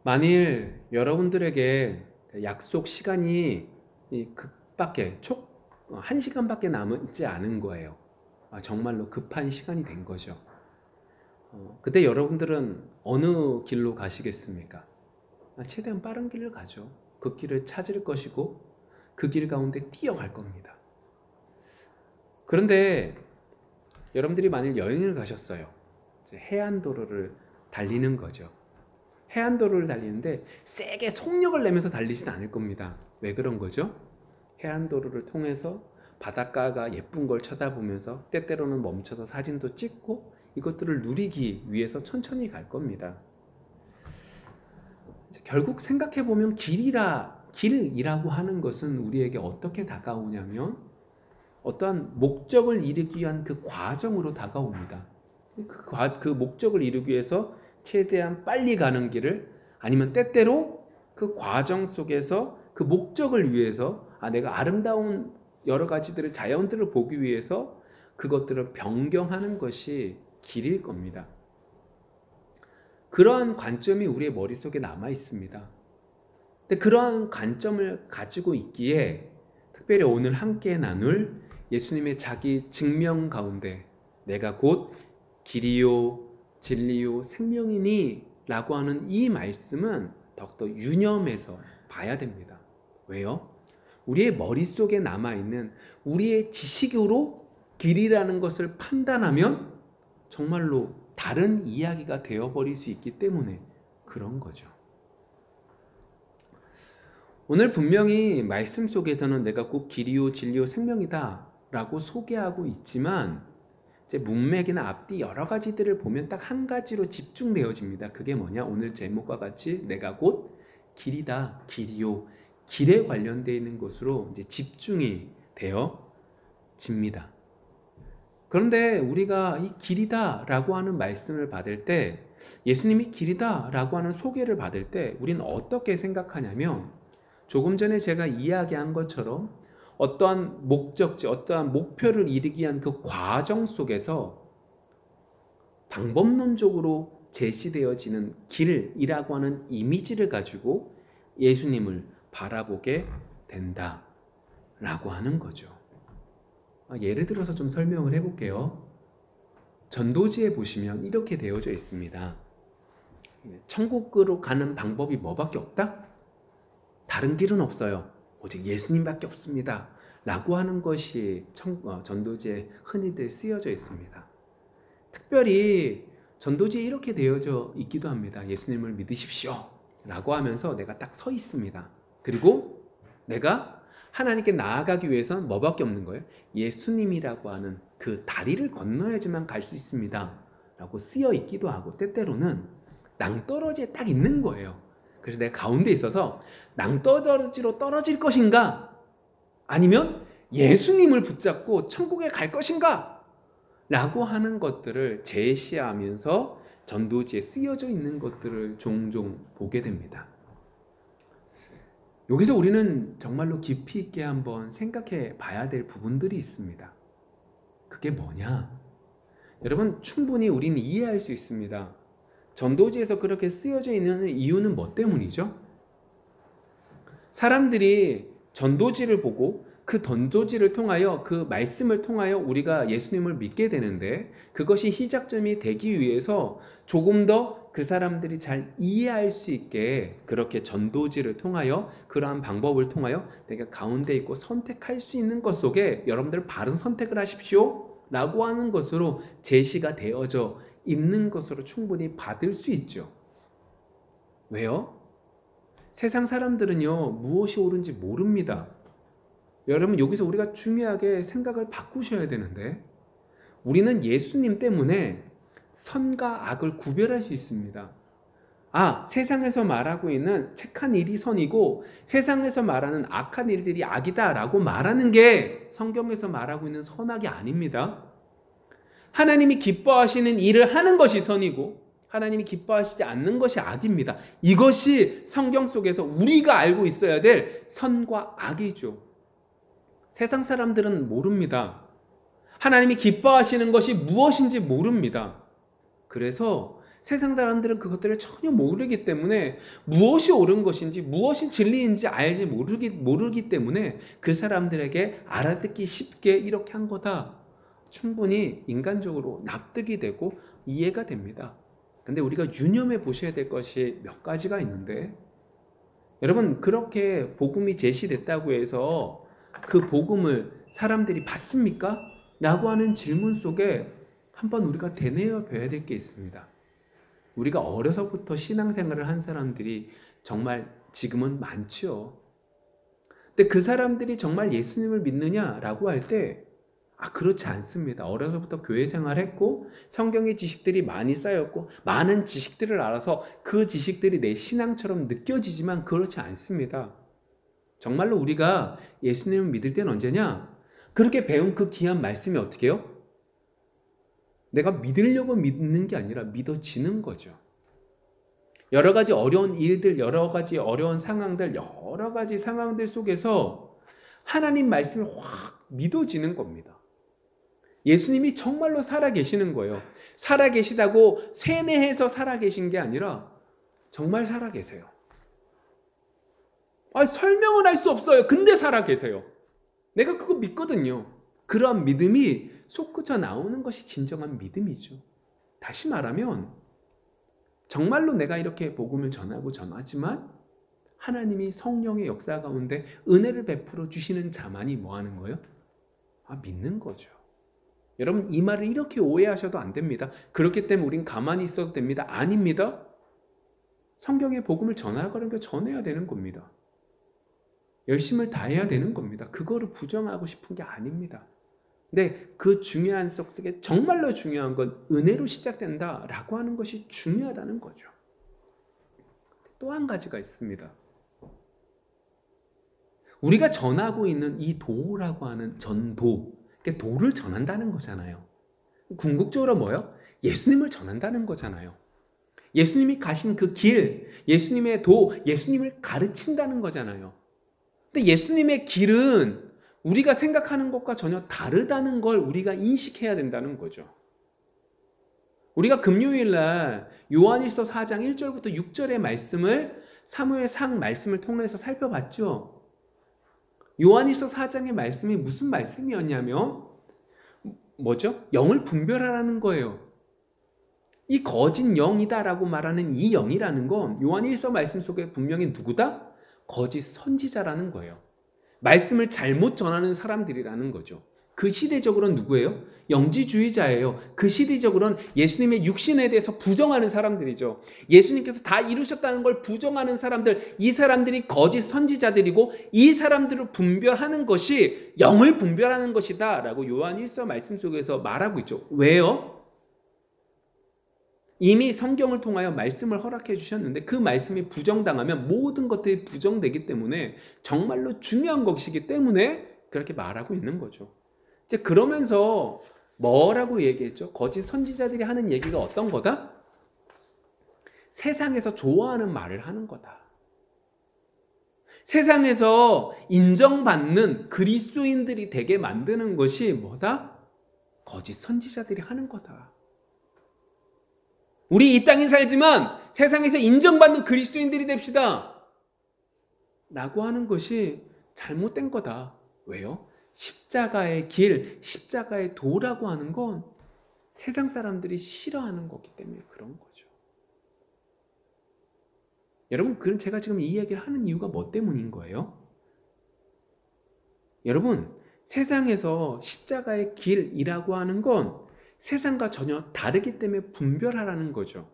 만일 여러분들에게 약속 시간이 급박해, 촉 1시간밖에 남지 않은 거예요. 정말로 급한 시간이 된 거죠. 그때 여러분들은 어느 길로 가시겠습니까? 최대한 빠른 길을 가죠. 그 길을 찾을 것이고 그 길 가운데 뛰어갈 겁니다. 그런데 여러분들이 만일 여행을 가셨어요. 이제 해안도로를 달리는 거죠. 해안도로를 달리는데 세게 속력을 내면서 달리진 않을 겁니다. 왜 그런 거죠? 해안도로를 통해서 바닷가가 예쁜 걸 쳐다보면서 때때로는 멈춰서 사진도 찍고 이것들을 누리기 위해서 천천히 갈 겁니다. 결국 생각해보면 길이라고 하는 것은 우리에게 어떻게 다가오냐면 어떠한 목적을 이루기 위한 그 과정으로 다가옵니다. 그 목적을 이루기 위해서 최대한 빨리 가는 길을, 아니면 때때로 그 과정 속에서 그 목적을 위해서 내가 아름다운 여러 가지들을, 자연들을 보기 위해서 그것들을 변경하는 것이 길일 겁니다. 그러한 관점이 우리의 머릿속에 남아 있습니다. 근데 그러한 관점을 가지고 있기에 특별히 오늘 함께 나눌 예수님의 자기 증명 가운데 내가 곧 길이요 진리요 생명이니 라고 하는 이 말씀은 더욱더 유념해서 봐야 됩니다. 왜요? 우리의 머릿속에 남아있는 우리의 지식으로 길이라는 것을 판단하면 정말로 다른 이야기가 되어버릴 수 있기 때문에 그런 거죠. 오늘 분명히 말씀 속에서는 내가 곧 길이요 진리요 생명이다 라고 소개하고 있지만 이제 문맥이나 앞뒤 여러 가지들을 보면 딱 한 가지로 집중되어집니다. 그게 뭐냐? 오늘 제목과 같이 내가 곧 길이다, 길이요, 길에 관련되어 있는 것으로 이제 집중이 되어집니다. 그런데 우리가 이 길이다 라고 하는 말씀을 받을 때, 예수님이 길이다 라고 하는 소개를 받을 때 우리는 어떻게 생각하냐면, 조금 전에 제가 이야기한 것처럼 어떠한 목적지, 어떠한 목표를 이루기 위한 그 과정 속에서 방법론적으로 제시되어지는 길이라고 하는 이미지를 가지고 예수님을 바라보게 된다라고 하는 거죠. 예를 들어서 좀 설명을 해볼게요. 전도지에 보시면 이렇게 되어져 있습니다. 천국으로 가는 방법이 뭐밖에 없다? 다른 길은 없어요. 오직 예수님밖에 없습니다. 라고 하는 것이 전도지에 흔히들 쓰여져 있습니다. 특별히 전도지에 이렇게 되어져 있기도 합니다. 예수님을 믿으십시오 라고 하면서 내가 딱 서 있습니다. 그리고 내가 하나님께 나아가기 위해서는 뭐밖에 없는 거예요? 예수님이라고 하는 그 다리를 건너야지만 갈 수 있습니다 라고 쓰여 있기도 하고, 때때로는 낭떠러지에 딱 있는 거예요. 그래서 내가 가운데 있어서 낭떠러지로 떨어질 것인가, 아니면 예수님을 붙잡고 천국에 갈 것인가 라고 하는 것들을 제시하면서 전도지에 쓰여져 있는 것들을 종종 보게 됩니다. 여기서 우리는 정말로 깊이 있게 한번 생각해 봐야 될 부분들이 있습니다. 그게 뭐냐? 여러분, 충분히 우리는 이해할 수 있습니다. 전도지에서 그렇게 쓰여져 있는 이유는 뭐 때문이죠? 사람들이 전도지를 보고 그 전도지를 통하여, 그 말씀을 통하여 우리가 예수님을 믿게 되는데, 그것이 시작점이 되기 위해서 조금 더 그 사람들이 잘 이해할 수 있게 그렇게 전도지를 통하여, 그러한 방법을 통하여 내가 가운데 있고 선택할 수 있는 것 속에 여러분들 바른 선택을 하십시오 라고 하는 것으로 제시가 되어져 있는 것으로 충분히 받을 수 있죠. 왜요? 세상 사람들은요, 무엇이 옳은지 모릅니다. 여러분, 여기서 우리가 중요하게 생각을 바꾸셔야 되는데, 우리는 예수님 때문에 선과 악을 구별할 수 있습니다. 세상에서 말하고 있는 착한 일이 선이고 세상에서 말하는 악한 일들이 악이다 라고 말하는 게 성경에서 말하고 있는 선악이 아닙니다. 하나님이 기뻐하시는 일을 하는 것이 선이고 하나님이 기뻐하시지 않는 것이 악입니다. 이것이 성경 속에서 우리가 알고 있어야 될 선과 악이죠. 세상 사람들은 모릅니다. 하나님이 기뻐하시는 것이 무엇인지 모릅니다. 그래서 세상 사람들은 그것들을 전혀 모르기 때문에 무엇이 옳은 것인지 무엇이 진리인지 알지 모르기 때문에 그 사람들에게 알아듣기 쉽게 이렇게 한 거다. 충분히 인간적으로 납득이 되고 이해가 됩니다. 근데 우리가 유념해 보셔야 될 것이 몇 가지가 있는데, 여러분, 그렇게 복음이 제시됐다고 해서 그 복음을 사람들이 받습니까? 라고 하는 질문 속에 한번 우리가 되뇌어 봐야 될 게 있습니다. 우리가 어려서부터 신앙생활을 한 사람들이 정말 지금은 많죠. 근데 그 사람들이 정말 예수님을 믿느냐라고 할 때, 그렇지 않습니다. 어려서부터 교회 생활했고 성경의 지식들이 많이 쌓였고 많은 지식들을 알아서 그 지식들이 내 신앙처럼 느껴지지만 그렇지 않습니다. 정말로 우리가 예수님을 믿을 때는 언제냐? 그렇게 배운 그 귀한 말씀이 어떻게 해요? 내가 믿으려고 믿는 게 아니라 믿어지는 거죠. 여러 가지 어려운 일들, 여러 가지 어려운 상황들, 여러 가지 상황들 속에서 하나님 말씀이 확 믿어지는 겁니다. 예수님이 정말로 살아계시는 거예요. 살아계시다고 세뇌해서 살아계신 게 아니라 정말 살아계세요. 설명은 할 수 없어요. 근데 살아계세요. 내가 그거 믿거든요. 그런 믿음이 솟구쳐 나오는 것이 진정한 믿음이죠. 다시 말하면 정말로 내가 이렇게 복음을 전하고 전하지만 하나님이 성령의 역사 가운데 은혜를 베풀어 주시는 자만이 뭐 하는 거예요? 믿는 거죠. 여러분, 이 말을 이렇게 오해하셔도 안 됩니다. 그렇기 때문에 우린 가만히 있어도 됩니다. 아닙니다. 성경의 복음을 전하려니까 전해야 되는 겁니다. 열심을 다해야 되는 겁니다. 그거를 부정하고 싶은 게 아닙니다. 근데 그 중요한 속에 정말로 중요한 건 은혜로 시작된다라고 하는 것이 중요하다는 거죠. 또 한 가지가 있습니다. 우리가 전하고 있는 이 도라고 하는 전도, 도를 전한다는 거잖아요. 궁극적으로 뭐예요? 예수님을 전한다는 거잖아요. 예수님이 가신 그 길, 예수님의 도, 예수님을 가르친다는 거잖아요. 근데 예수님의 길은 우리가 생각하는 것과 전혀 다르다는 걸 우리가 인식해야 된다는 거죠. 우리가 금요일날 요한일서 4장 1절부터 6절의 말씀을 사무엘상 말씀을 통해서 살펴봤죠. 요한일서 4장의 말씀이 무슨 말씀이었냐면 뭐죠? 영을 분별하라는 거예요. 이 거짓 영이다라고 말하는 이 영이라는 건 요한일서 말씀 속에 분명히 누구다? 거짓 선지자라는 거예요. 말씀을 잘못 전하는 사람들이라는 거죠. 그 시대적으로는 누구예요? 영지주의자예요. 그 시대적으로는 예수님의 육신에 대해서 부정하는 사람들이죠. 예수님께서 다 이루셨다는 걸 부정하는 사람들, 이 사람들이 거짓 선지자들이고 이 사람들을 분별하는 것이 영을 분별하는 것이다 라고 요한 1서 말씀 속에서 말하고 있죠. 왜요? 이미 성경을 통하여 말씀을 허락해 주셨는데 그 말씀이 부정당하면 모든 것들이 부정되기 때문에 정말로 중요한 것이기 때문에 그렇게 말하고 있는 거죠. 이제 그러면서 뭐라고 얘기했죠? 거짓 선지자들이 하는 얘기가 어떤 거다? 세상에서 좋아하는 말을 하는 거다. 세상에서 인정받는 그리스도인들이 되게 만드는 것이 뭐다? 거짓 선지자들이 하는 거다. 우리 이 땅에 살지만 세상에서 인정받는 그리스도인들이 됩시다 라고 하는 것이 잘못된 거다. 왜요? 십자가의 길, 십자가의 도라고 하는 건 세상 사람들이 싫어하는 거기 때문에 그런 거죠. 여러분, 그럼 제가 지금 이 이야기를 하는 이유가 뭐 때문인 거예요? 여러분, 세상에서 십자가의 길이라고 하는 건 세상과 전혀 다르기 때문에 분별하라는 거죠.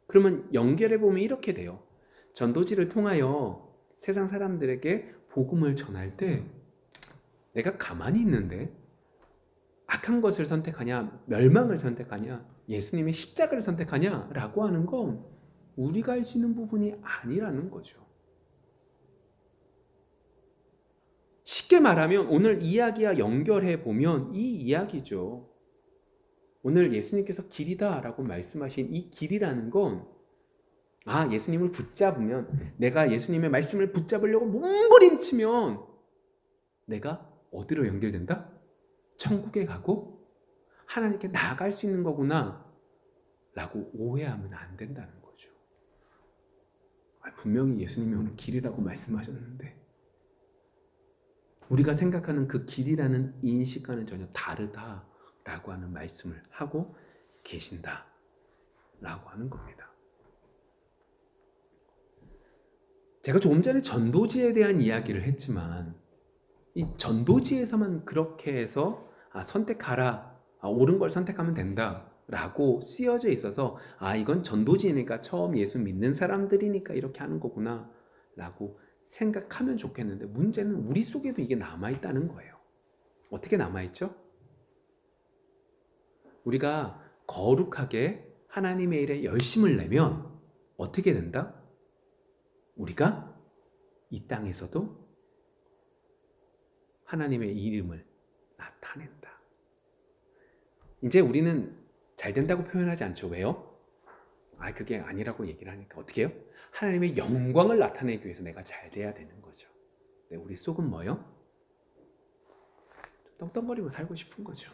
그러면 연결해보면 이렇게 돼요. 전도지를 통하여 세상 사람들에게 복음을 전할 때 내가 가만히 있는데 악한 것을 선택하냐, 멸망을 선택하냐, 예수님의 십자가를 선택하냐 라고 하는 건 우리가 할 수 있는 부분이 아니라는 거죠. 쉽게 말하면 오늘 이야기와 연결해 보면 이 이야기죠. 오늘 예수님께서 길이다 라고 말씀하신 이 길이라는 건 예수님을 붙잡으면, 내가 예수님의 말씀을 붙잡으려고 몸부림치면 내가 어디로 연결된다? 천국에 가고 하나님께 나아갈 수 있는 거구나 라고 오해하면 안 된다는 거죠. 분명히 예수님이 오늘 길이라고 말씀하셨는데 우리가 생각하는 그 길이라는 인식과는 전혀 다르다라고 하는 말씀을 하고 계신다라고 하는 겁니다. 제가 조금 전에 전도지에 대한 이야기를 했지만 이 전도지에서만 그렇게 해서 선택하라, 옳은 걸 선택하면 된다 라고 쓰여져 있어서 이건 전도지니까 처음 예수 믿는 사람들이니까 이렇게 하는 거구나 라고 생각하면 좋겠는데 문제는 우리 속에도 이게 남아있다는 거예요. 어떻게 남아있죠? 우리가 거룩하게 하나님의 일에 열심을 내면 어떻게 된다? 우리가 이 땅에서도 하나님의 이름을 나타낸다. 이제 우리는 잘 된다고 표현하지 않죠. 왜요? 그게 아니라고 얘기를 하니까 어떻게 해요? 하나님의 영광을 나타내기 위해서 내가 잘 돼야 되는 거죠. 우리 속은 뭐요? 떵떵거리고 살고 싶은 거죠.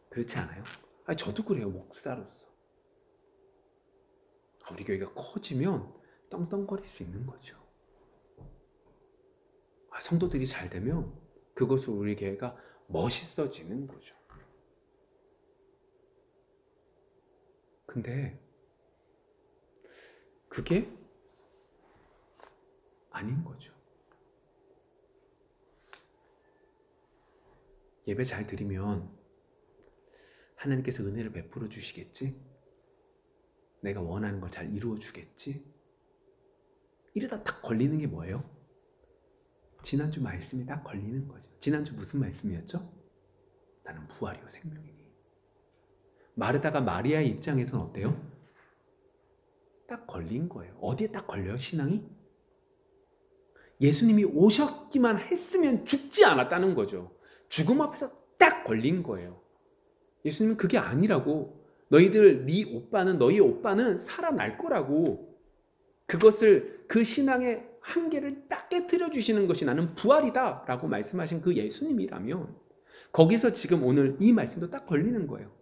그렇지 않아요? 저도 그래요. 목사로서. 우리 교회가 커지면 떵떵거릴 수 있는 거죠. 성도들이 잘 되면 그것으로 우리 교회가 멋있어지는 거죠. 근데 그게 아닌 거죠. 예배 잘 드리면 하나님께서 은혜를 베풀어 주시겠지? 내가 원하는 걸 잘 이루어 주겠지? 이러다 딱 걸리는 게 뭐예요? 지난주 말씀이 딱 걸리는 거죠. 지난주 무슨 말씀이었죠? 나는 부활이요 생명이니. 마르다가 마리아의 입장에서는 어때요? 딱 걸린 거예요. 어디에 딱 걸려요? 신앙이? 예수님이 오셨기만 했으면 죽지 않았다는 거죠. 죽음 앞에서 딱 걸린 거예요. 예수님은 그게 아니라고. 너희 오빠는 살아날 거라고. 그것을 그 신앙의 한계를 딱 깨트려 주시는 것이 나는 부활이다 라고 말씀하신 그 예수님이라면 거기서 지금 오늘 이 말씀도 딱 걸리는 거예요.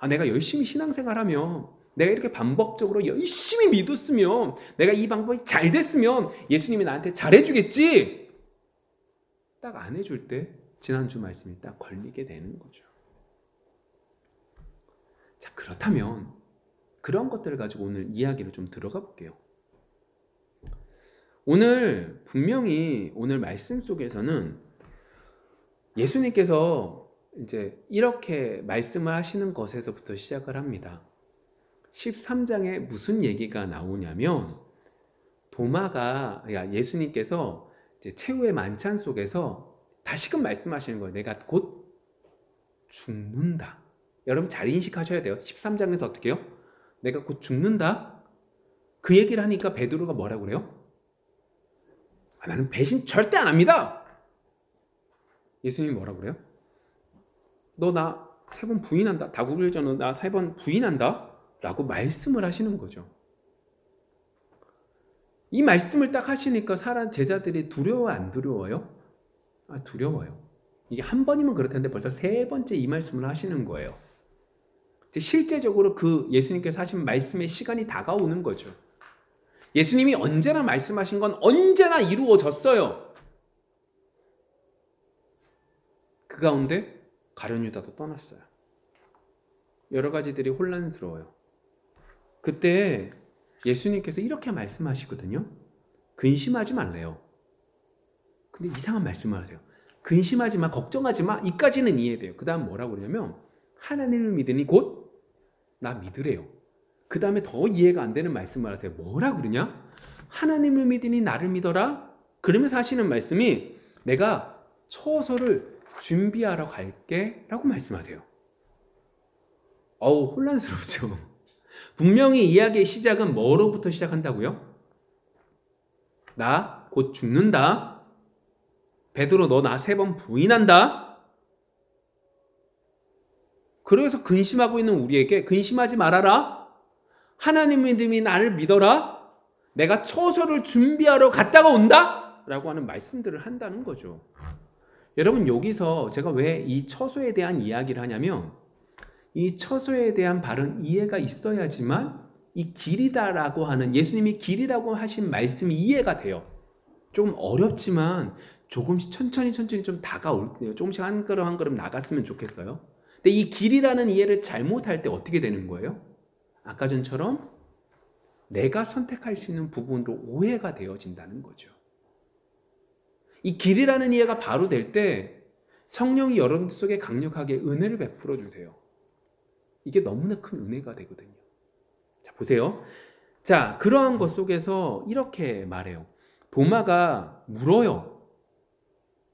내가 열심히 신앙생활하면 내가 이렇게 반복적으로 열심히 믿었으면 내가 이 방법이 잘 됐으면 예수님이 나한테 잘해주겠지. 딱 안 해줄 때 지난주 말씀이 딱 걸리게 되는 거죠. 자, 그렇다면 그런 것들을 가지고 오늘 이야기를 좀 들어가 볼게요. 오늘 분명히 오늘 말씀 속에서는 예수님께서 이제 이렇게 말씀을 하시는 것에서부터 시작을 합니다. 13장에 무슨 얘기가 나오냐면 도마가 예수님께서 이제 최후의 만찬 속에서 다시금 말씀하시는 거예요. 내가 곧 죽는다. 여러분 잘 인식하셔야 돼요. 13장에서 어떻게 해요? 내가 곧 죽는다. 그 얘기를 하니까 베드로가 뭐라고 그래요? 나는 배신 절대 안 합니다. 예수님이 뭐라고 그래요? 너 나 3번 부인한다. 다국일전은 나 3번 부인한다. 라고 말씀을 하시는 거죠. 이 말씀을 딱 하시니까 제자들이 두려워 안 두려워요? 두려워요. 이게 한 번이면 그렇텐데 벌써 3번째 이 말씀을 하시는 거예요. 실제적으로 그 예수님께서 하신 말씀의 시간이 다가오는 거죠. 예수님이 언제나 말씀하신 건 언제나 이루어졌어요. 그 가운데 가룟 유다도 떠났어요. 여러 가지들이 혼란스러워요. 그때 예수님께서 이렇게 말씀하시거든요. 근심하지 말래요. 근데 이상한 말씀을 하세요. 근심하지 마, 걱정하지 마. 이까지는 이해돼요. 그 다음 뭐라고 그러냐면 하나님을 믿으니 곧 나 믿으래요. 그 다음에 더 이해가 안 되는 말씀을 하세요. 뭐라 그러냐? 하나님을 믿으니 나를 믿어라. 그러면서 하시는 말씀이 내가 처소를 준비하러 갈게 라고 말씀하세요. 혼란스럽죠. 분명히 이야기의 시작은 뭐로부터 시작한다고요? 나 곧 죽는다. 베드로 너 나 3번 부인한다. 그래서 근심하고 있는 우리에게 근심하지 말아라. 하나님 믿음이 나를 믿어라. 내가 처소를 준비하러 갔다가 온다. 라고 하는 말씀들을 한다는 거죠. 여러분 여기서 제가 왜 이 처소에 대한 이야기를 하냐면 이 처소에 대한 바른 이해가 있어야지만 이 길이다라고 하는, 예수님이 길이라고 하신 말씀이 이해가 돼요. 조금 어렵지만 조금씩 천천히 좀 다가올 거예요. 조금씩 한 걸음 한 걸음 나갔으면 좋겠어요. 근데 이 길이라는 이해를 잘못할 때 어떻게 되는 거예요? 아까 전처럼 내가 선택할 수 있는 부분으로 오해가 되어진다는 거죠. 이 길이라는 이해가 바로 될 때 성령이 여러분들 속에 강력하게 은혜를 베풀어 주세요. 이게 너무나 큰 은혜가 되거든요. 자, 보세요. 자, 그러한 것 속에서 이렇게 말해요. 도마가 물어요.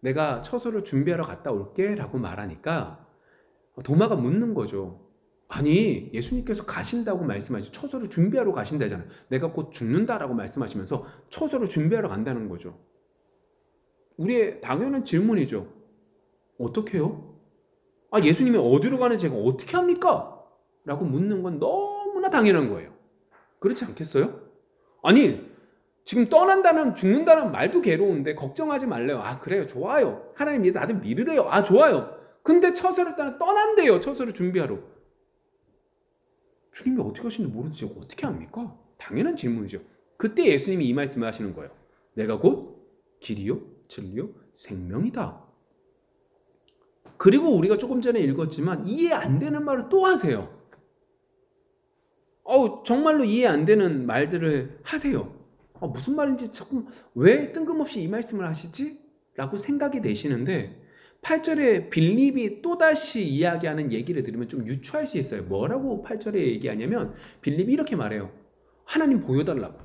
내가 처소를 준비하러 갔다 올게 라고 말하니까 도마가 묻는 거죠. 아니, 예수님께서 가신다고 말씀하시죠. 처소를 준비하러 가신다잖아요. 내가 곧 죽는다라고 말씀하시면서 처소를 준비하러 간다는 거죠. 우리의 당연한 질문이죠. 어떻게 해요? 아, 예수님이 어디로 가는지 제가 어떻게 합니까? 라고 묻는 건 너무나 당연한 거예요. 그렇지 않겠어요? 아니, 지금 떠난다는, 죽는다는 말도 괴로운데 걱정하지 말래요. 아, 그래요. 좋아요. 하나님 나도 믿으래요. 아, 좋아요. 근데 처소를 떠난대요. 처소를 준비하러. 주님이 어떻게 하시는지 모르는데 제가 어떻게 합니까? 당연한 질문이죠. 그때 예수님이 이 말씀을 하시는 거예요. 내가 곧 길이요, 진리요, 생명이다. 그리고 우리가 조금 전에 읽었지만 이해 안 되는 말을 또 하세요. 정말로 이해 안 되는 말들을 하세요. 무슨 말인지 조금 왜 뜬금없이 이 말씀을 하시지? 라고 생각이 되시는데 8절에 빌립이 또다시 이야기하는 얘기를 들으면 좀 유추할 수 있어요. 뭐라고 8절에 얘기하냐면 빌립이 이렇게 말해요. 하나님 보여달라고.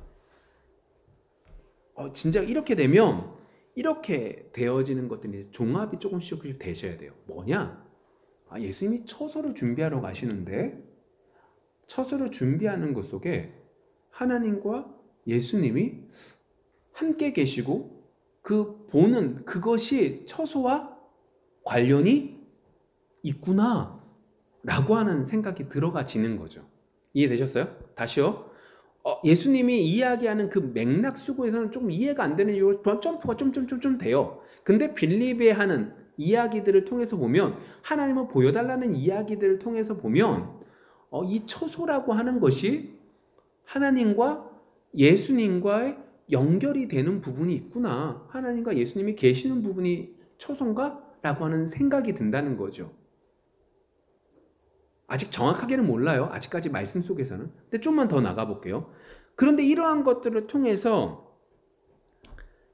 진짜 이렇게 되면 이렇게 되어지는 것들이 종합이 조금씩 되셔야 돼요. 뭐냐? 예수님이 처소를 준비하러 가시는데 처소를 준비하는 것 속에 하나님과 예수님이 함께 계시고 그 보는 그것이 처소와 관련이 있구나 라고 하는 생각이 들어가지는 거죠. 이해되셨어요? 다시요. 예수님이 이야기하는 그 맥락 수고에서는 좀 이해가 안 되는 이유가 점프가 좀 돼요. 근데 빌립이 하는 이야기들을 통해서 보면 하나님을 보여달라는 이야기들을 통해서 보면 이 처소라고 하는 것이 하나님과 예수님과의 연결이 되는 부분이 있구나. 하나님과 예수님이 계시는 부분이 처소인가? 라고 하는 생각이 든다는 거죠. 아직 정확하게는 몰라요. 아직까지 말씀 속에서는. 근데 좀만 더 나가볼게요. 그런데 이러한 것들을 통해서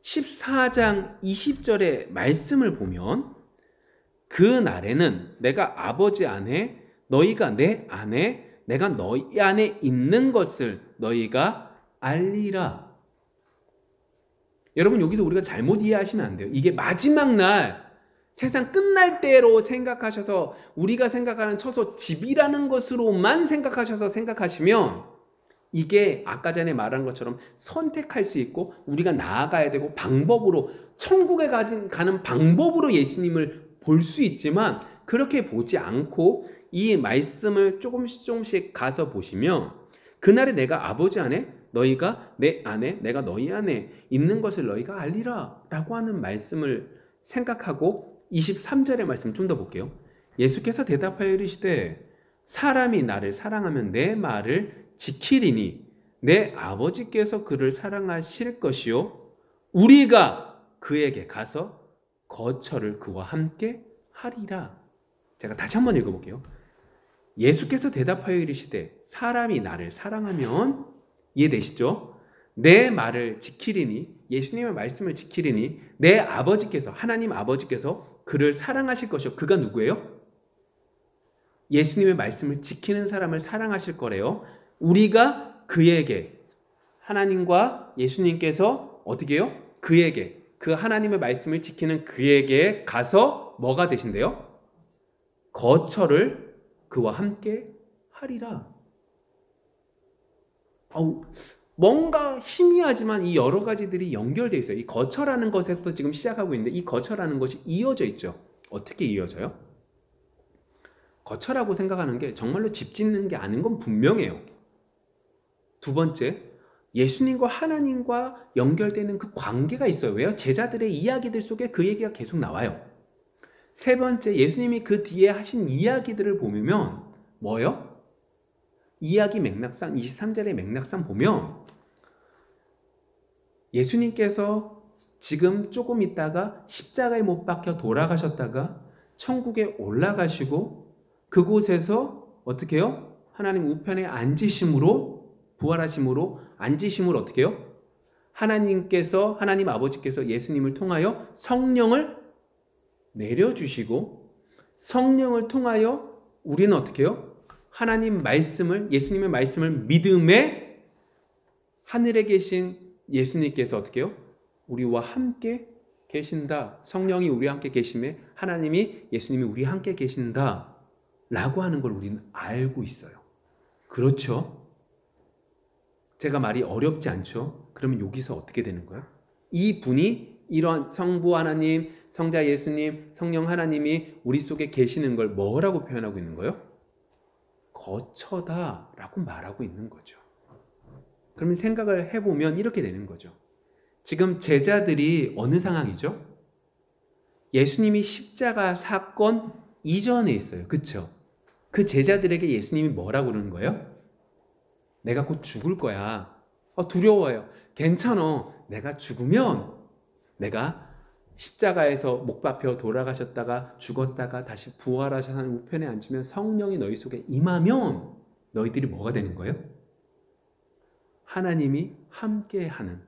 14장 20절의 말씀을 보면 그 날에는 내가 아버지 안에 너희가 내 안에 내가 너희 안에 있는 것을 너희가 알리라. 여러분 여기서 우리가 잘못 이해하시면 안 돼요. 이게 마지막 날 세상 끝날 때로 생각하셔서 우리가 생각하는 처소 집이라는 것으로만 생각하시면 이게 아까 전에 말한 것처럼 선택할 수 있고 우리가 나아가야 되고 방법으로 천국에 가는 방법으로 예수님을 볼 수 있지만 그렇게 보지 않고 이 말씀을 조금씩 가서 보시면 그날에 내가 아버지 안에 너희가 내 안에 내가 너희 안에 있는 것을 너희가 알리라 라고 하는 말씀을 생각하고 23절의 말씀 좀 더 볼게요. 예수께서 대답하여 이르시되 사람이 나를 사랑하면 내 말을 지키리니 내 아버지께서 그를 사랑하실 것이요 우리가 그에게 가서 거처를 그와 함께 하리라. 제가 다시 한번 읽어볼게요. 예수께서 대답하여 이르시되 사람이 나를 사랑하면 이해되시죠? 내 말을 지키리니 예수님의 말씀을 지키리니 내 아버지께서 하나님 아버지께서 그를 사랑하실 것이요. 그가 누구예요? 예수님의 말씀을 지키는 사람을 사랑하실 거래요. 우리가 그에게 하나님과 예수님께서 어떻게 해요? 그에게 그 하나님의 말씀을 지키는 그에게 가서 뭐가 되신대요? 거처를 그와 함께 하리라. 뭔가 희미하지만 이 여러 가지들이 연결되어 있어요. 이 거처라는 것에서부터 지금 시작하고 있는데 이 거처라는 것이 이어져 있죠. 어떻게 이어져요? 거처라고 생각하는 게 정말로 집 짓는 게 아닌 건 분명해요. 두 번째, 예수님과 하나님과 연결되는 그 관계가 있어요. 왜요? 제자들의 이야기들 속에 그 얘기가 계속 나와요. 세 번째, 예수님이 그 뒤에 하신 이야기들을 보면 뭐요? 이야기 맥락상 23절의 맥락상 보면 예수님께서 지금 조금 있다가 십자가에 못 박혀 돌아가셨다가 천국에 올라가시고 그곳에서 어떻게 해요? 하나님 우편에 앉으심으로 부활하심으로 앉으심으로 어떻게 해요? 하나님 아버지께서 예수님을 통하여 성령을 내려주시고 성령을 통하여 우리는 어떻게 해요? 하나님 말씀을 예수님의 말씀을 믿음에 하늘에 계신 예수님께서 어떻게 해요? 우리와 함께 계신다. 성령이 우리와 함께 계심에 하나님이 예수님이 우리와 함께 계신다 라고 하는 걸 우리는 알고 있어요. 그렇죠? 제가 말이 어렵지 않죠? 그러면 여기서 어떻게 되는 거예요? 이 분이 이런 성부 하나님, 성자 예수님, 성령 하나님이 우리 속에 계시는 걸 뭐라고 표현하고 있는 거예요? 거처다 라고 말하고 있는 거죠. 그러면 생각을 해보면 이렇게 되는 거죠. 지금 제자들이 어느 상황이죠? 예수님이 십자가 사건 이전에 있어요. 그쵸? 그 제자들에게 예수님이 뭐라고 그러는 거예요? 내가 곧 죽을 거야. 두려워요. 괜찮아. 내가 죽으면 내가 십자가에서 목 박혀 돌아가셨다가 죽었다가 다시 부활하셔서 하는 우편에 앉으면 성령이 너희 속에 임하면 너희들이 뭐가 되는 거예요? 하나님이 함께하는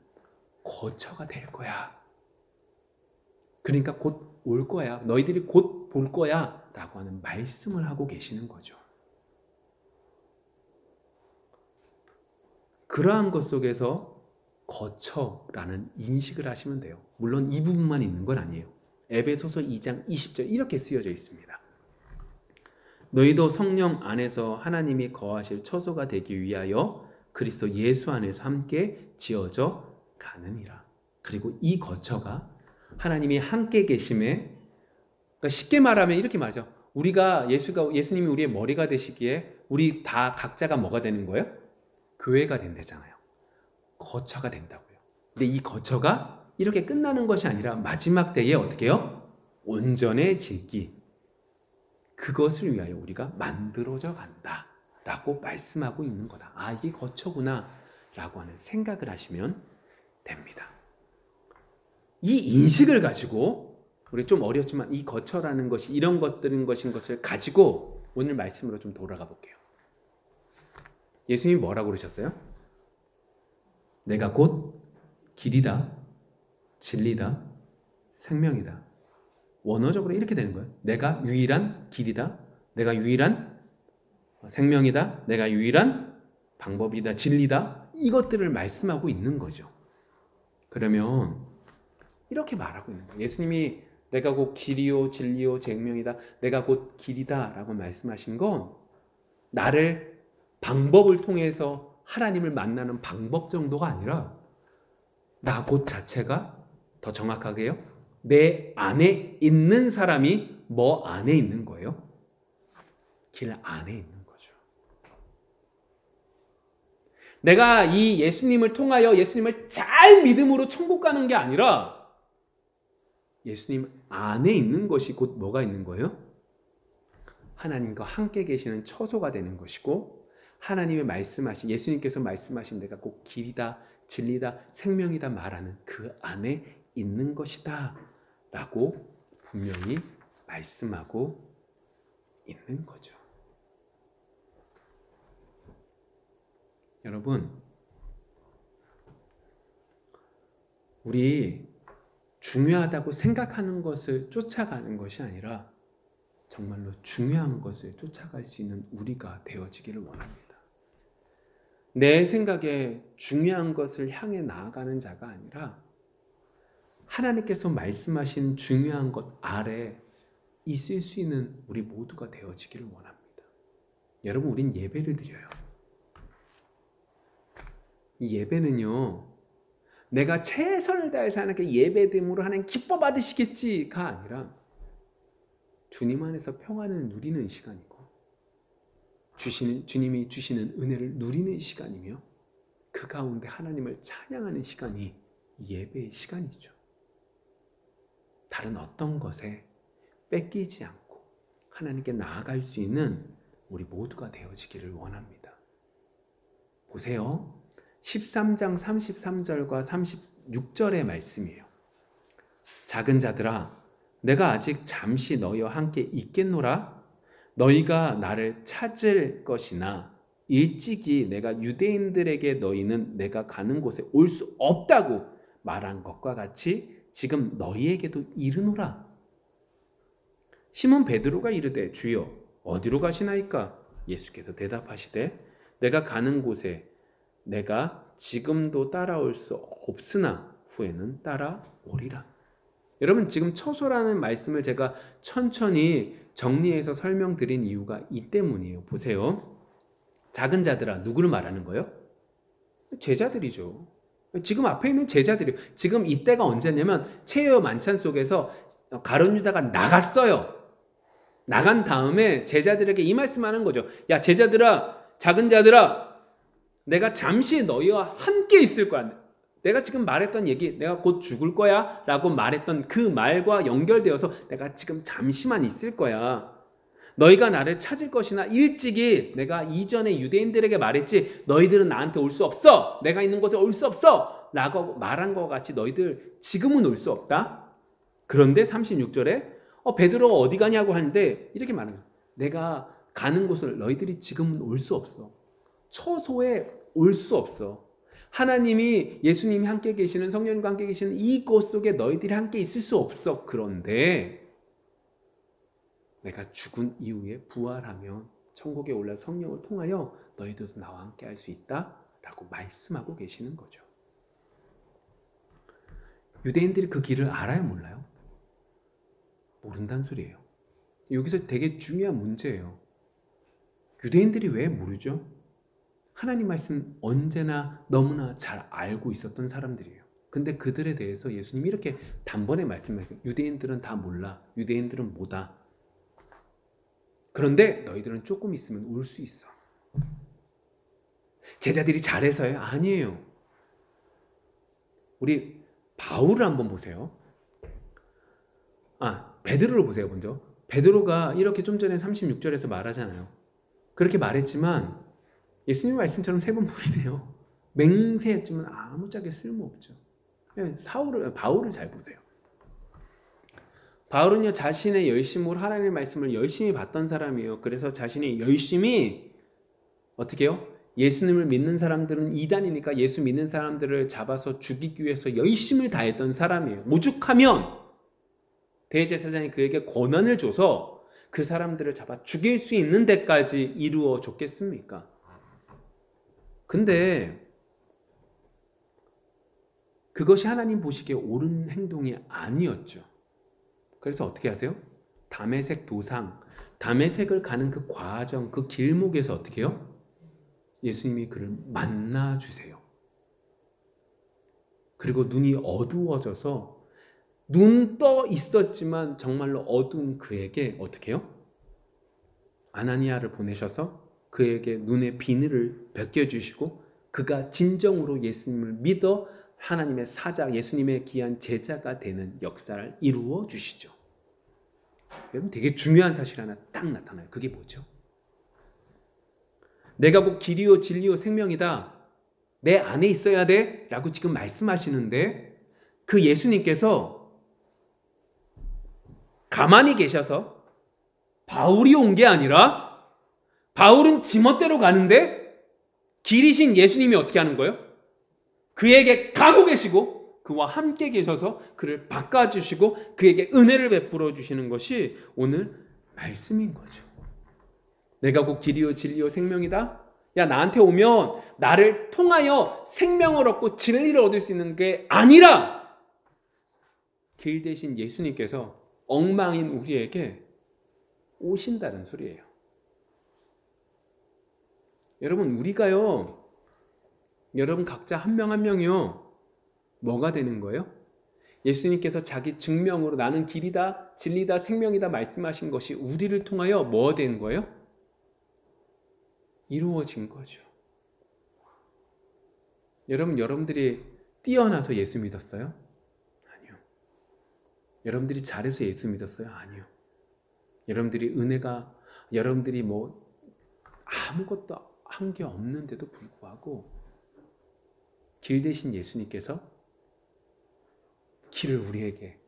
거처가 될 거야. 그러니까 곧 올 거야. 너희들이 곧 볼 거야. 라고 하는 말씀을 하고 계시는 거죠. 그러한 것 속에서 거처라는 인식을 하시면 돼요. 물론 이 부분만 있는 건 아니에요. 에베소서 2장 20절 이렇게 쓰여져 있습니다. 너희도 성령 안에서 하나님이 거하실 처소가 되기 위하여 그리스도 예수 안에서 함께 지어져 가느니라. 그리고 이 거처가 하나님이 함께 계심에, 그러니까 쉽게 말하면 이렇게 말하죠. 예수님이 우리의 머리가 되시기에 우리 다 각자가 뭐가 되는 거예요? 교회가 된다잖아요. 거처가 된다고요. 근데 이 거처가 이렇게 끝나는 것이 아니라 마지막 때에 어떻게 해요? 온전해지기. 그것을 위하여 우리가 만들어져 간다 라고 말씀하고 있는 거다. 이게 거처구나 라고 하는 생각을 하시면 됩니다. 이 인식을 가지고 우리 좀 어렵지만 이 거처라는 것이 이런 것들인 것을 가지고 오늘 말씀으로 좀 돌아가 볼게요. 예수님이 뭐라고 그러셨어요? 내가 곧 길이다, 진리다, 생명이다. 원어적으로 이렇게 되는 거예요. 내가 유일한 길이다, 내가 유일한 생명이다, 내가 유일한 방법이다, 진리다. 이것들을 말씀하고 있는 거죠. 그러면 이렇게 말하고 있는 거예요. 예수님이 내가 곧 길이요 진리요 생명이다, 내가 곧 길이다 라고 말씀하신 건 나를 방법을 통해서 하나님을 만나는 방법 정도가 아니라 나 곧 자체가, 더 정확하게요, 내 안에 있는 사람이 뭐 안에 있는 거예요? 길 안에 있는 거죠. 내가 이 예수님을 통하여 예수님을 잘 믿음으로 천국 가는 게 아니라 예수님 안에 있는 것이 곧 뭐가 있는 거예요? 하나님과 함께 계시는 처소가 되는 것이고, 하나님의 말씀하신, 예수님께서 말씀하신 내가 꼭 길이다, 진리다, 생명이다 말하는 그 안에 있는 것이다 라고 분명히 말씀하고 있는 거죠. 여러분, 우리 중요하다고 생각하는 것을 쫓아가는 것이 아니라 정말로 중요한 것을 쫓아갈 수 있는 우리가 되어지기를 원합니다. 내 생각에 중요한 것을 향해 나아가는 자가 아니라 하나님께서 말씀하신 중요한 것 아래 있을 수 있는 우리 모두가 되어지기를 원합니다. 여러분, 우린 예배를 드려요. 이 예배는요, 내가 최선을 다해서 하나님께 예배됨으로 하나님 기뻐 받으시겠지가 아니라 주님 안에서 평안을 누리는 시간이고 주님이 주시는 은혜를 누리는 시간이며 그 가운데 하나님을 찬양하는 시간이 예배의 시간이죠. 다른 어떤 것에 뺏기지 않고 하나님께 나아갈 수 있는 우리 모두가 되어지기를 원합니다. 보세요. 13장 33절과 36절의 말씀이에요. 작은 자들아, 내가 아직 잠시 너희와 함께 있겠노라. 너희가 나를 찾을 것이나 일찍이 내가 유대인들에게 너희는 내가 가는 곳에 올 수 없다고 말한 것과 같이 지금 너희에게도 이르노라. 시몬 베드로가 이르되 주여 어디로 가시나이까? 예수께서 대답하시되 내가 가는 곳에 내가 지금도 따라올 수 없으나 후에는 따라오리라. 여러분, 지금 처소라는 말씀을 제가 천천히 정리해서 설명드린 이유가 이 때문이에요. 보세요. 작은 자들아, 누구를 말하는 거예요? 제자들이죠. 지금 앞에 있는 제자들이요. 지금 이때가 언제냐면 체여 만찬 속에서 가룟 유다가 나갔어요. 나간 다음에 제자들에게 이 말씀하는 거죠. 야, 제자들아, 작은 자들아, 내가 잠시 너희와 함께 있을 거야. 내가 지금 말했던 얘기, 내가 곧 죽을 거야 라고 말했던 그 말과 연결되어서 내가 지금 잠시만 있을 거야. 너희가 나를 찾을 것이나 일찍이 내가 이전에 유대인들에게 말했지, 너희들은 나한테 올 수 없어. 내가 있는 곳에 올 수 없어 라고 말한 것 같이 너희들 지금은 올 수 없다. 그런데 36절에 베드로가 어디 가냐고 하는데 이렇게 말하는 거야. 내가 가는 곳을 너희들이 지금은 올 수 없어. 처소에 올 수 없어. 하나님이, 예수님이 함께 계시는, 성령님과 함께 계시는 이곳 속에 너희들이 함께 있을 수 없어. 그런데 내가 죽은 이후에 부활하면 천국에 올라 성령을 통하여 너희들도 나와 함께 할 수 있다 라고 말씀하고 계시는 거죠. 유대인들이 그 길을 알아요, 몰라요? 모른다는 소리예요. 여기서 되게 중요한 문제예요. 유대인들이 왜 모르죠? 하나님 말씀 언제나 너무나 잘 알고 있었던 사람들이에요. 근데 그들에 대해서 예수님이 이렇게 단번에 말씀하세요. 유대인들은 다 몰라. 유대인들은 뭐다. 그런데 너희들은 조금 있으면 올 수 있어. 제자들이 잘해서요? 아니에요. 우리 바울을 한번 보세요. 베드로를 보세요. 먼저 베드로가 이렇게 좀 전에 36절에서 말하잖아요. 그렇게 말했지만 예수님 말씀처럼 3번 부인해요. 맹세했지만 아무짝에 쓸모없죠. 바울을 잘 보세요. 바울은요, 자신의 열심으로 하나님의 말씀을 열심히 받던 사람이에요. 그래서 자신이 열심히 어떻게 해요? 예수님을 믿는 사람들은 이단이니까 예수 믿는 사람들을 잡아서 죽이기 위해서 열심을 다했던 사람이에요. 오죽하면 대제사장이 그에게 권한을 줘서 그 사람들을 잡아 죽일 수 있는 데까지 이루어 줬겠습니까? 근데 그것이 하나님 보시기에 옳은 행동이 아니었죠. 그래서 어떻게 하세요? 다메섹 도상, 다메섹을 가는 그 과정, 그 길목에서 어떻게 해요? 예수님이 그를 만나주세요. 그리고 눈이 어두워져서 눈 떠 있었지만 정말로 어두운 그에게 어떻게 해요? 아나니아를 보내셔서 그에게 눈의 비늘을 벗겨주시고 그가 진정으로 예수님을 믿어 하나님의 사자, 예수님의 귀한 제자가 되는 역사를 이루어 주시죠. 여러분, 되게 중요한 사실 하나 딱 나타나요. 그게 뭐죠? 내가 곧 길이요 진리요 생명이다. 내 안에 있어야 돼 라고 지금 말씀하시는데 그 예수님께서 가만히 계셔서 바울이 온 게 아니라 바울은 지멋대로 가는데 길이신 예수님이 어떻게 하는 거예요? 그에게 가고 계시고 그와 함께 계셔서 그를 바꿔주시고 그에게 은혜를 베풀어 주시는 것이 오늘 말씀인 거죠. 내가 곧 길이요 진리요 생명이다. 야, 나한테 오면 나를 통하여 생명을 얻고 진리를 얻을 수 있는 게 아니라 길 대신 예수님께서 엉망인 우리에게 오신다는 소리예요. 여러분, 우리가요, 여러분 각자 한 명 한 명이요, 뭐가 되는 거예요? 예수님께서 자기 증명으로 나는 길이다, 진리다, 생명이다 말씀하신 것이 우리를 통하여 뭐 된 거예요? 이루어진 거죠. 여러분들이 뛰어나서 예수 믿었어요? 아니요. 여러분들이 잘해서 예수 믿었어요? 아니요. 여러분들이 은혜가, 여러분들이 아무것도 한 게 없는데도 불구하고 길 대신 예수님께서 길을 우리에게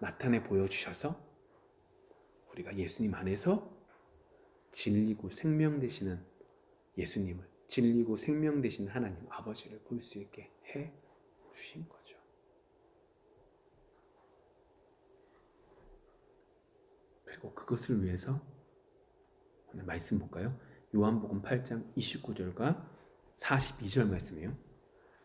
나타내 보여주셔서 우리가 예수님 안에서 진리고 생명 되시는 예수님을, 진리고 생명 되신 하나님 아버지를 볼 수 있게 해 주신 거죠. 그리고 그것을 위해서 오늘 말씀 볼까요? 요한복음 8장 29절과 42절 말씀이에요.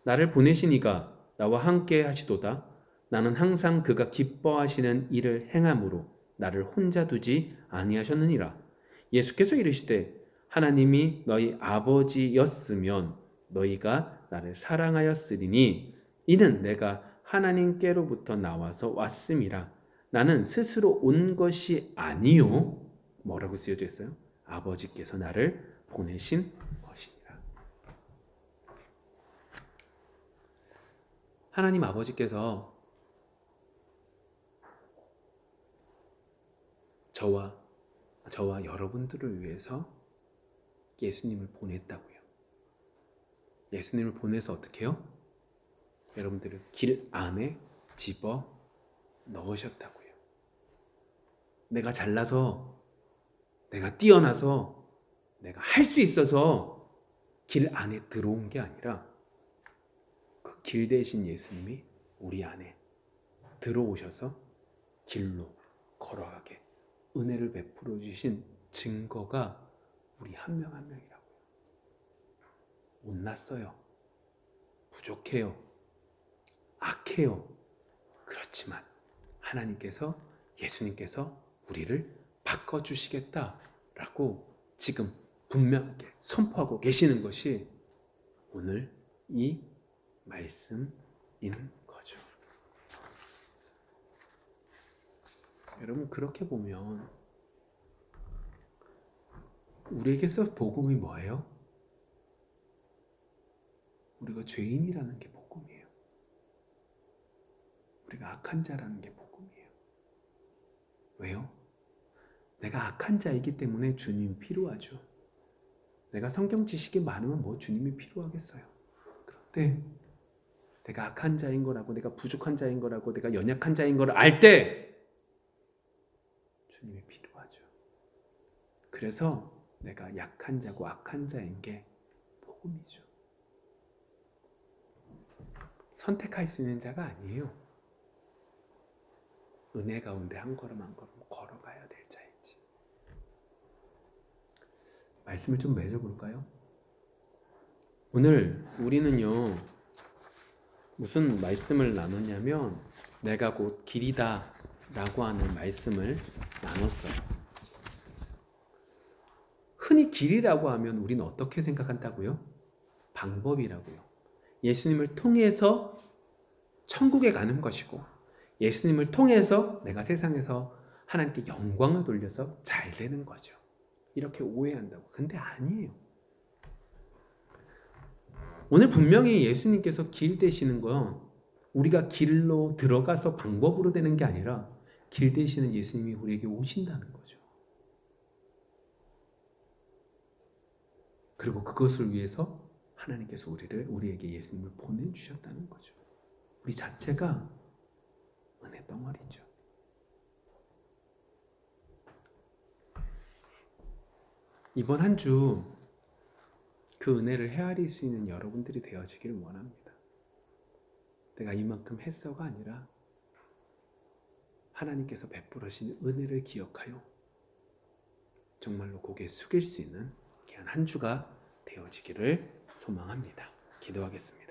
나를 보내신 이가 나와 함께 하시도다. 나는 항상 그가 기뻐하시는 일을 행함으로 나를 혼자 두지 아니하셨느니라. 예수께서 이르시되 하나님이 너희 아버지였으면 너희가 나를 사랑하였으리니 이는 내가 하나님께로부터 나와서 왔음이라. 나는 스스로 온 것이 아니요. 뭐라고 쓰여져 있어요? 아버지께서 나를 보내신 것이니라. 하나님 아버지께서 저와 여러분들을 위해서 예수님을 보냈다고요. 예수님을 보내서 어떻게 해요? 여러분들을 길 안에 집어 넣으셨다고요. 내가 잘나서, 내가 뛰어나서, 내가 할 수 있어서 길 안에 들어온 게 아니라 그 길 대신 예수님이 우리 안에 들어오셔서 길로 걸어가게 은혜를 베풀어 주신 증거가 우리 한 명 한 명이라고요. 못났어요. 부족해요. 악해요. 그렇지만 하나님께서, 예수님께서 우리를 바꿔주시겠다라고 지금 분명하게 선포하고 계시는 것이 오늘 이 말씀인 거죠. 여러분, 그렇게 보면 우리에게서 복음이 뭐예요? 우리가 죄인이라는 게 복음이에요. 우리가 악한 자라는 게 복음이에요. 왜요? 내가 악한 자이기 때문에 주님이 필요하죠. 내가 성경 지식이 많으면 뭐 주님이 필요하겠어요. 그런데 내가 악한 자인 거라고, 내가 부족한 자인 거라고, 내가 연약한 자인 걸 알 때 주님이 필요하죠. 그래서 내가 약한 자고 악한 자인 게 복음이죠. 선택할 수 있는 자가 아니에요. 은혜 가운데 한 걸음 한 걸음 걸어가야 될 자이지. 말씀을 좀 맺어볼까요? 오늘 우리는요, 무슨 말씀을 나눴냐면 내가 곧 길이다 라고 하는 말씀을 나눴어요. 흔히 길이라고 하면 우리는 어떻게 생각한다고요? 방법이라고요. 예수님을 통해서 천국에 가는 것이고, 예수님을 통해서 내가 세상에서 하나님께 영광을 돌려서 잘 되는 거죠. 이렇게 오해한다고. 근데 아니에요. 오늘 분명히 예수님께서 길 되시는 건 우리가 길로 들어가서 방법으로 되는 게 아니라 길 되시는 예수님이 우리에게 오신다는 거죠. 그리고 그것을 위해서 하나님께서 우리에게 예수님을 보내주셨다는 거죠. 우리 자체가 은혜 덩어리죠. 이번 한 주 그 은혜를 헤아릴 수 있는 여러분들이 되어지기를 원합니다. 내가 이만큼 했어가 아니라 하나님께서 베풀으신 은혜를 기억하여 정말로 고개 숙일 수 있는 귀한 한 주가 되어지기를 소망합니다. 기도하겠습니다.